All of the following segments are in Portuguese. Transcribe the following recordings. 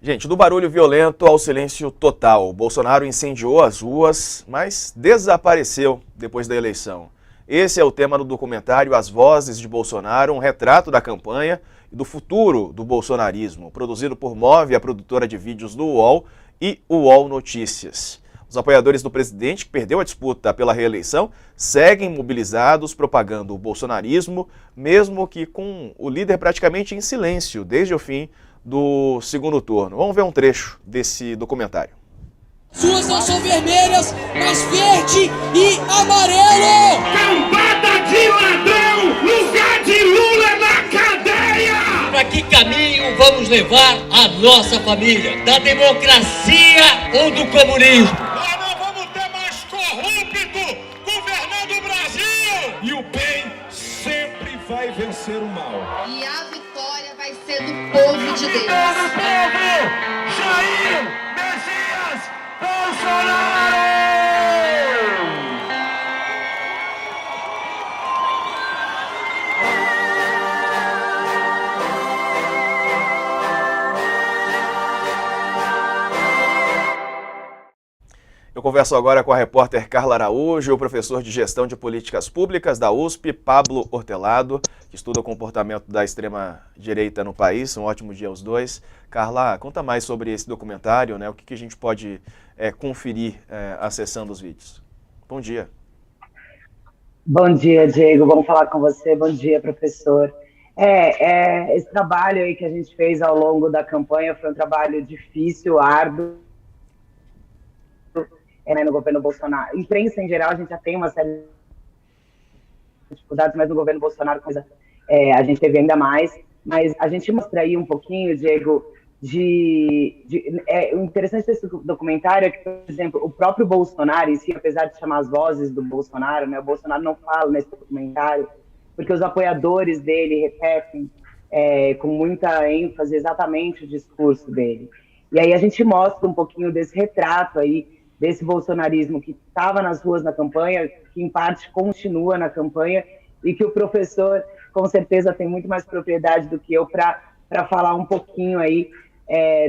Gente, do barulho violento ao silêncio total, Bolsonaro incendiou as ruas, mas desapareceu depois da eleição. Esse é o tema do documentário As Vozes de Bolsonaro, um retrato da campanha e do futuro do bolsonarismo, produzido por Move, a produtora de vídeos do UOL, e o UOL Notícias. Os apoiadores do presidente, que perdeu a disputa pela reeleição, seguem mobilizados propagando o bolsonarismo, mesmo que com o líder praticamente em silêncio desde o fim do segundo turno. Vamos ver um trecho desse documentário. Suas não são vermelhas, mas verde e amarelo! Cambada de ladrão, lugar de Lula na cadeia! Para que caminho vamos levar a nossa família? Da democracia ou do comunismo? Nós não vamos ter mais corrupto governando o Brasil! E o bem sempre vai vencer o mal. E a vitória vai ser do povo de Deus. Povo! Jair Messias Bolsonaro! Eu converso agora com a repórter Carla Araújo e o professor de Gestão de Políticas Públicas da USP, Pablo Hortelado, que estuda o comportamento da extrema-direita no país. Um ótimo dia aos dois. Carla, conta mais sobre esse documentário, né? O que a gente pode conferir acessando os vídeos. Bom dia. Bom dia, Diego. Vamos falar com você. Bom dia, professor. Esse trabalho aí que a gente fez ao longo da campanha foi um trabalho difícil, árduo, no governo Bolsonaro. Imprensa, em geral, a gente já tem uma série de dificuldades, mas no governo Bolsonaro a gente teve ainda mais. Mas a gente mostra aí um pouquinho, Diego, o interessante desse documentário é que, por exemplo, o próprio Bolsonaro em si, apesar de chamar As Vozes do Bolsonaro, né, o Bolsonaro não fala nesse documentário, porque os apoiadores dele repetem com muita ênfase exatamente o discurso dele. E aí a gente mostra um pouquinho desse retrato aí, desse bolsonarismo que estava nas ruas na campanha, que em parte continua na campanha, e que o professor, com certeza, tem muito mais propriedade do que eu para falar um pouquinho aí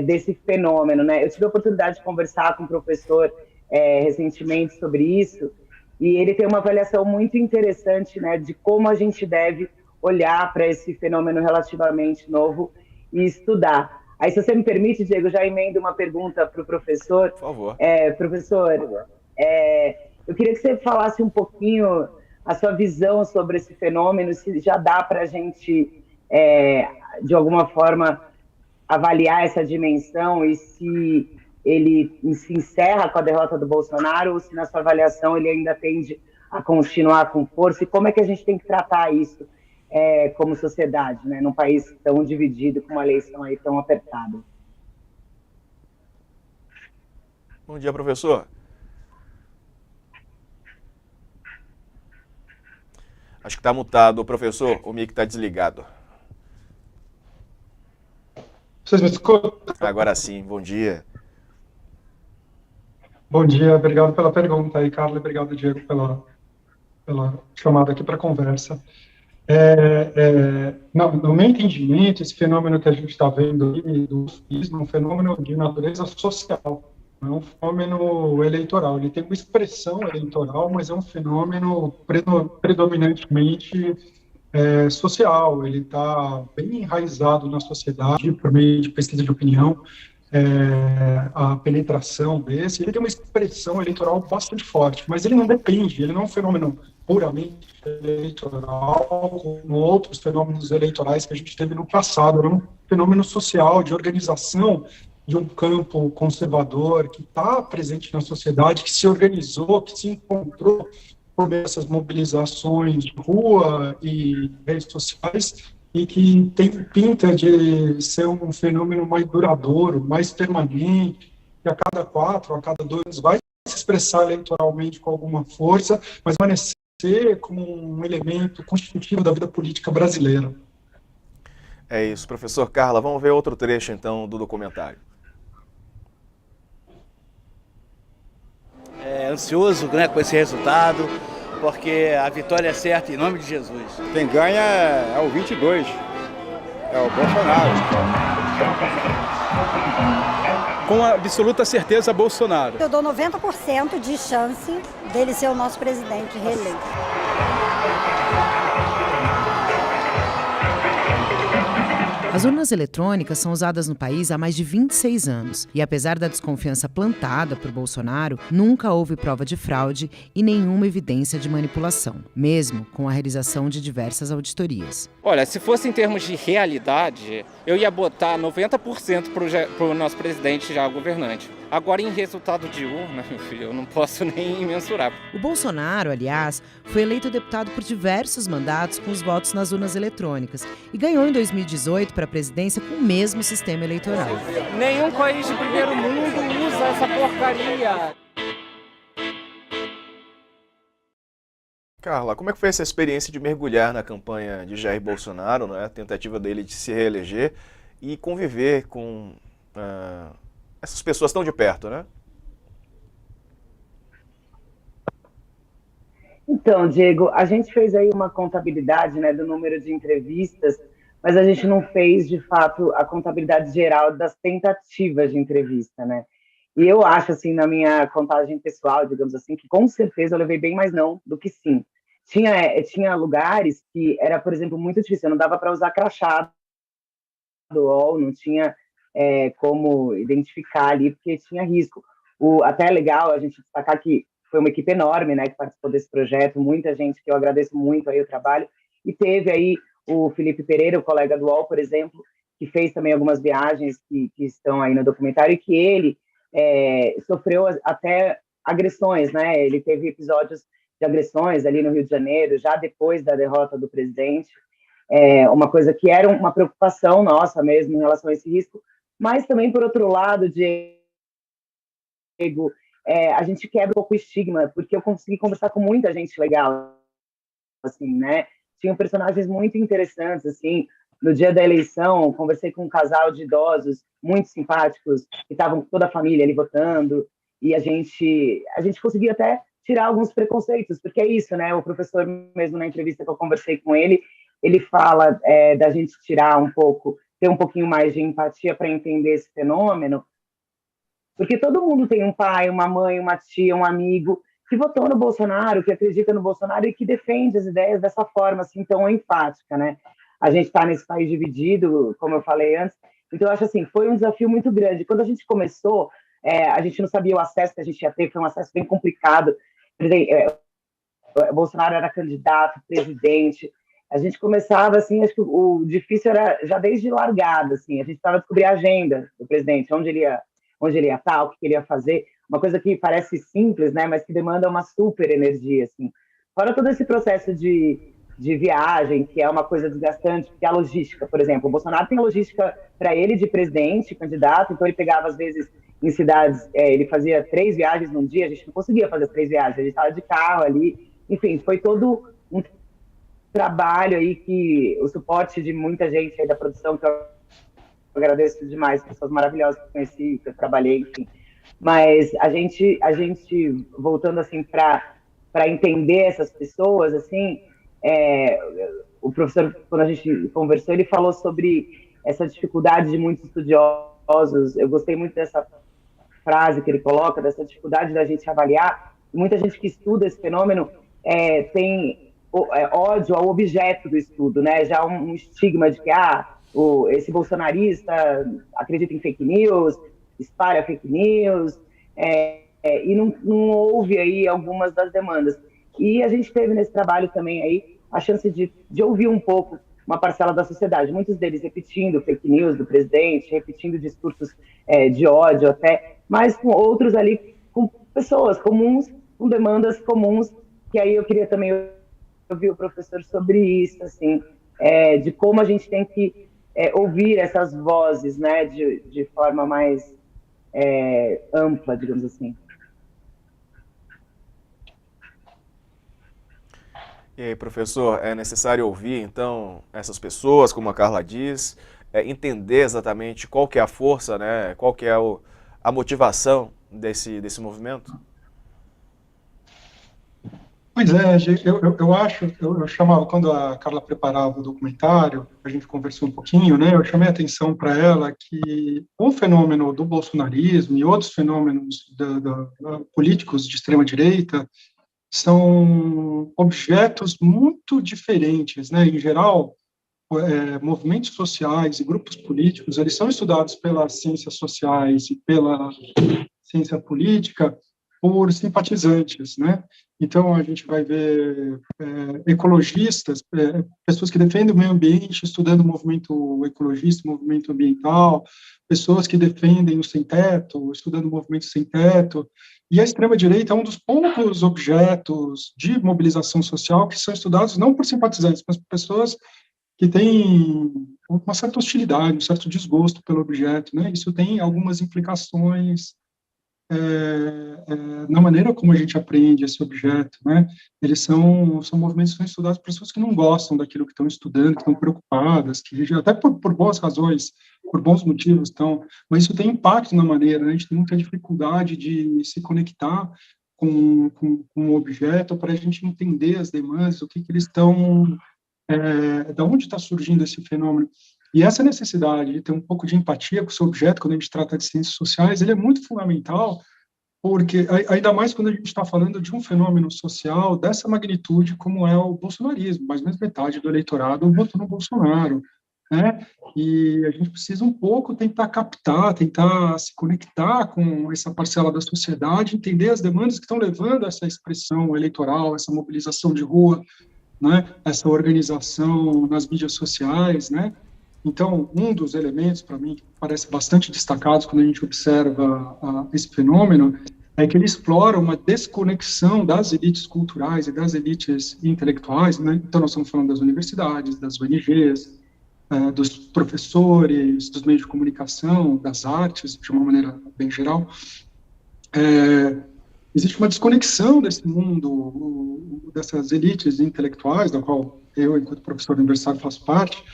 desse fenômeno, né? Eu tive a oportunidade de conversar com o professor recentemente sobre isso, e ele tem uma avaliação muito interessante, né, de como a gente deve olhar para esse fenômeno relativamente novo e estudar. Aí, se você me permite, Diego, já emendo uma pergunta para o professor. Por favor. Professor, eu queria que você falasse um pouquinho a sua visão sobre esse fenômeno, se já dá para a gente, de alguma forma, avaliar essa dimensão e se ele se encerra com a derrota do Bolsonaro ou se, na sua avaliação, ele ainda tende a continuar com força e como é que a gente tem que tratar isso como sociedade, né, num país tão dividido, com uma eleição aí tão apertada. Bom dia, professor. Acho que está mutado, professor. O mic está desligado. Vocês me escutam? Agora sim, bom dia. Bom dia, obrigado pela pergunta aí, Carla. Obrigado, Diego, pela chamada aqui para a conversa. No meu entendimento, esse fenômeno que a gente está vendo aí, do fascismo, é um fenômeno de natureza social, não é um fenômeno eleitoral. Ele tem uma expressão eleitoral, mas é um fenômeno predominantemente social. Ele está bem enraizado na sociedade, por meio de pesquisa de opinião, a penetração desse. Ele tem uma expressão eleitoral bastante forte, mas ele não depende, ele não é um fenômeno puramente eleitoral, como outros fenômenos eleitorais que a gente teve no passado. Era um fenômeno social, de organização de um campo conservador que está presente na sociedade, que se organizou, que se encontrou por meio dessas mobilizações de rua e redes sociais, e que tem pinta de ser um fenômeno mais duradouro, mais permanente, que a cada 4, a cada 2 anos vai se expressar eleitoralmente com alguma força, mas permanecer como um elemento constitutivo da vida política brasileira. É isso, professor. Carla, vamos ver outro trecho, então, do documentário. Ansioso, né, com esse resultado, porque a vitória é certa em nome de Jesus. Quem ganha é o 22, é o Bolsonaro. com absoluta certeza Bolsonaro. Eu dou 90% de chance dele ser o nosso presidente reeleito. As urnas eletrônicas são usadas no país há mais de 26 anos e, apesar da desconfiança plantada por Bolsonaro, nunca houve prova de fraude e nenhuma evidência de manipulação, mesmo com a realização de diversas auditorias. Olha, se fosse em termos de realidade, eu ia botar 90% para o nosso presidente já governante. Agora, em resultado de urna, meu filho, eu não posso nem mensurar. O Bolsonaro, aliás, foi eleito deputado por diversos mandatos com os votos nas urnas eletrônicas e ganhou em 2018 para a presidência com o mesmo sistema eleitoral. Nenhum país de primeiro mundo usa essa porcaria. Carla, como é que foi essa experiência de mergulhar na campanha de Jair Bolsonaro, né? A tentativa dele de se reeleger e conviver com essas pessoas tão de perto, né? Então, Diego, a gente fez aí uma contabilidade, né, do número de entrevistas, mas a gente não fez, de fato, a contabilidade geral das tentativas de entrevista, né? E eu acho, assim, na minha contagem pessoal, digamos assim, que com certeza eu levei bem mais não do que sim. Tinha lugares que era, por exemplo, muito difícil, não dava para usar crachá do UOL, não tinha como identificar ali, porque tinha risco. Até é legal a gente destacar que foi uma equipe enorme, né, que participou desse projeto, muita gente que eu agradeço muito aí o trabalho, e teve aí o Felipe Pereira, o colega do UOL, por exemplo, que fez também algumas viagens que estão aí no documentário, e que ele sofreu até agressões, né, ele teve episódios de agressões ali no Rio de Janeiro, já depois da derrota do presidente, uma coisa que era uma preocupação nossa mesmo em relação a esse risco, mas também, por outro lado, Diego, a gente quebra um pouco o estigma, porque eu consegui conversar com muita gente legal, assim, né? Tinham personagens muito interessantes, assim. No dia da eleição, conversei com um casal de idosos muito simpáticos, que estavam com toda a família ali votando, e a gente conseguia até tirar alguns preconceitos, porque é isso, né? O professor, mesmo na entrevista que eu conversei com ele fala da gente tirar um pouco, ter um pouquinho mais de empatia para entender esse fenômeno, porque todo mundo tem um pai, uma mãe, uma tia, um amigo que votou no Bolsonaro, que acredita no Bolsonaro e que defende as ideias dessa forma assim tão enfática, né? A gente está nesse país dividido, como eu falei antes, então eu acho assim, foi um desafio muito grande. Quando a gente começou, a gente não sabia o acesso que a gente ia ter, foi um acesso bem complicado. O Bolsonaro era candidato, presidente. A gente começava, assim, acho que o difícil era já desde largada, assim, a gente estava descobrindo a agenda do presidente, onde ele ia estar, o que ele ia fazer, uma coisa que parece simples, né, mas que demanda uma super energia, assim. Fora todo esse processo de viagem, que é uma coisa desgastante, que é a logística, por exemplo, o Bolsonaro tem a logística para ele de presidente, candidato, então ele pegava, às vezes, em cidades, ele fazia 3 viagens num dia, a gente não conseguia fazer 3 viagens, a gente estava de carro ali, enfim, foi todo um trabalho aí que o suporte de muita gente aí da produção, que eu agradeço demais, pessoas maravilhosas que eu conheci, que eu trabalhei, enfim. Mas a gente voltando assim para entender essas pessoas, assim, o professor, quando a gente conversou, ele falou sobre essa dificuldade de muitos estudiosos. Eu gostei muito dessa frase que ele coloca, dessa dificuldade da gente avaliar. Muita gente que estuda esse fenômeno tem ódio ao objeto do estudo, né? Já um estigma de que esse bolsonarista acredita em fake news, espalha fake news, e não houve aí algumas das demandas. E a gente teve nesse trabalho também aí a chance de ouvir um pouco uma parcela da sociedade, muitos deles repetindo fake news do presidente, repetindo discursos de ódio até, mas com outros ali, com pessoas comuns, com demandas comuns, que aí eu queria também ouvir o professor sobre isso, assim, de como a gente tem que ouvir essas vozes, né, de forma mais ampla, digamos assim. E aí, professor, é necessário ouvir, então, essas pessoas, como a Carla diz, entender exatamente qual que é a força, né, qual que é a motivação desse movimento? Pois é, eu acho, eu chamava, quando a Carla preparava o documentário, a gente conversou um pouquinho, né, eu chamei a atenção para ela que o fenômeno do bolsonarismo e outros fenômenos políticos de extrema-direita são objetos muito diferentes, né, em geral, movimentos sociais e grupos políticos, eles são estudados pelas ciências sociais e pela ciência política por simpatizantes, né? Então, a gente vai ver ecologistas, pessoas que defendem o meio ambiente, estudando o movimento ecologista, o movimento ambiental, pessoas que defendem o sem-teto, estudando o movimento sem-teto, e a extrema-direita é um dos poucos objetos de mobilização social que são estudados não por simpatizantes, mas por pessoas que têm uma certa hostilidade, um certo desgosto pelo objeto, né? Isso tem algumas implicações na maneira como a gente aprende esse objeto, né? Eles são movimentos que são estudados por pessoas que não gostam daquilo que estão estudando, que estão preocupadas, que até por boas razões, por bons motivos estão, mas isso tem impacto na maneira, né? A gente tem muita dificuldade de se conectar com o objeto para a gente entender as demandas, o que eles estão, da onde está surgindo esse fenômeno. E essa necessidade de ter um pouco de empatia com o seu objeto, quando a gente trata de ciências sociais, ele é muito fundamental, porque, ainda mais quando a gente está falando de um fenômeno social dessa magnitude, como é o bolsonarismo, mais ou menos metade do eleitorado votou no Bolsonaro, né? E a gente precisa um pouco tentar captar, tentar se conectar com essa parcela da sociedade, entender as demandas que estão levando a essa expressão eleitoral, essa mobilização de rua, né? Essa organização nas mídias sociais, né? Então, um dos elementos, para mim, que parece bastante destacados quando a gente observa esse fenômeno, é que ele explora uma desconexão das elites culturais e das elites intelectuais, né? Então, nós estamos falando das universidades, das ONGs, dos professores, dos meios de comunicação, das artes, de uma maneira bem geral. Existe uma desconexão desse mundo, dessas elites intelectuais, da qual eu, enquanto professor universitário, faço parte,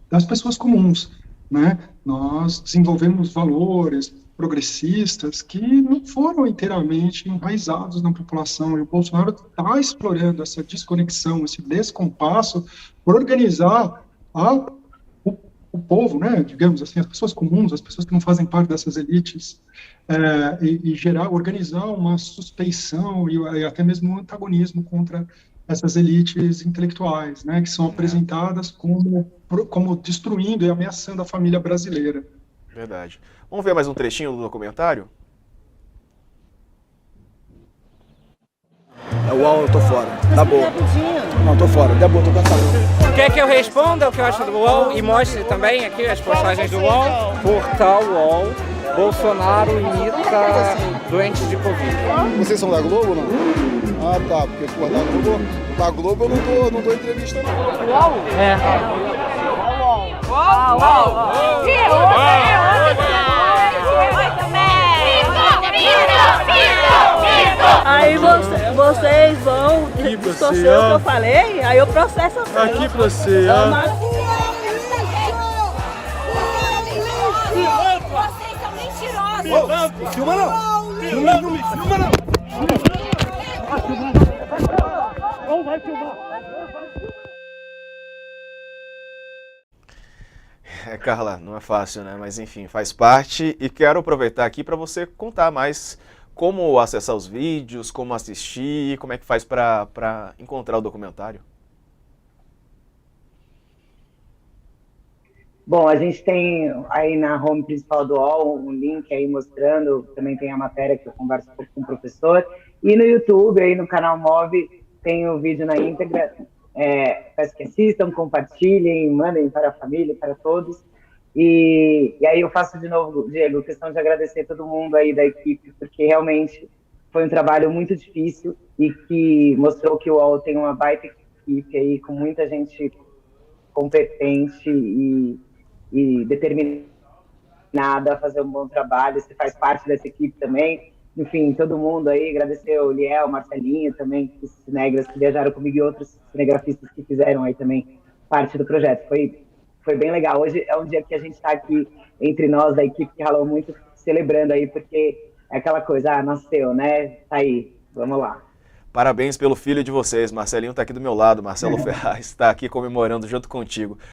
das pessoas comuns, né? Nós desenvolvemos valores progressistas que não foram inteiramente enraizados na população, e o Bolsonaro está explorando essa desconexão, esse descompasso, por organizar o povo, né? Digamos assim, as pessoas comuns, as pessoas que não fazem parte dessas elites, e organizar uma suspeição e até mesmo um antagonismo contra essas elites intelectuais, né, que são apresentadas como destruindo e ameaçando a família brasileira. Verdade. Vamos ver mais um trechinho do documentário? Uau, eu tô fora. Tá boa. Não, tô fora. Tá boa, tô cansado. Quer que eu responda o que eu acho do UOL e mostre também aqui as postagens do UOL? Portal UOL, Bolsonaro imita doentes de Covid. Vocês são da Globo ou não? Ah, tá, porque da Globo eu não dou entrevista não. UOL? É. UOL! Aí vocês vão distorcer o que eu falei, aí eu processo vocês. Aqui pra você, Vocês são mentirosos! Filma não! Filma não! Não vai filmar! Carla, não é fácil, né? Mas enfim, faz parte, e quero aproveitar aqui para você contar mais como acessar os vídeos, como assistir, como é que faz para encontrar o documentário. Bom, a gente tem aí na home principal do UOL um link aí mostrando, também tem a matéria que eu converso um pouco com o professor, e no YouTube, aí no canal Move, tem o vídeo na íntegra. Peço que assistam, compartilhem, mandem para a família, para todos. E aí eu faço de novo, Diego, questão de agradecer todo mundo aí da equipe, porque realmente foi um trabalho muito difícil e que mostrou que o UOL tem uma baita equipe aí, com muita gente competente e determinada a fazer um bom trabalho. Você faz parte dessa equipe também. Enfim, todo mundo aí, agradecer o Liel, Marcelinho também, os cinegrafistas que viajaram comigo e outros cinegrafistas que fizeram aí também parte do projeto. Foi bem legal. Hoje é um dia que a gente está aqui entre nós, da equipe que ralou muito, celebrando aí, porque é aquela coisa, nasceu, né? Tá aí, vamos lá. Parabéns pelo filho de vocês. Marcelinho está aqui do meu lado, Marcelo Ferraz está aqui comemorando junto contigo.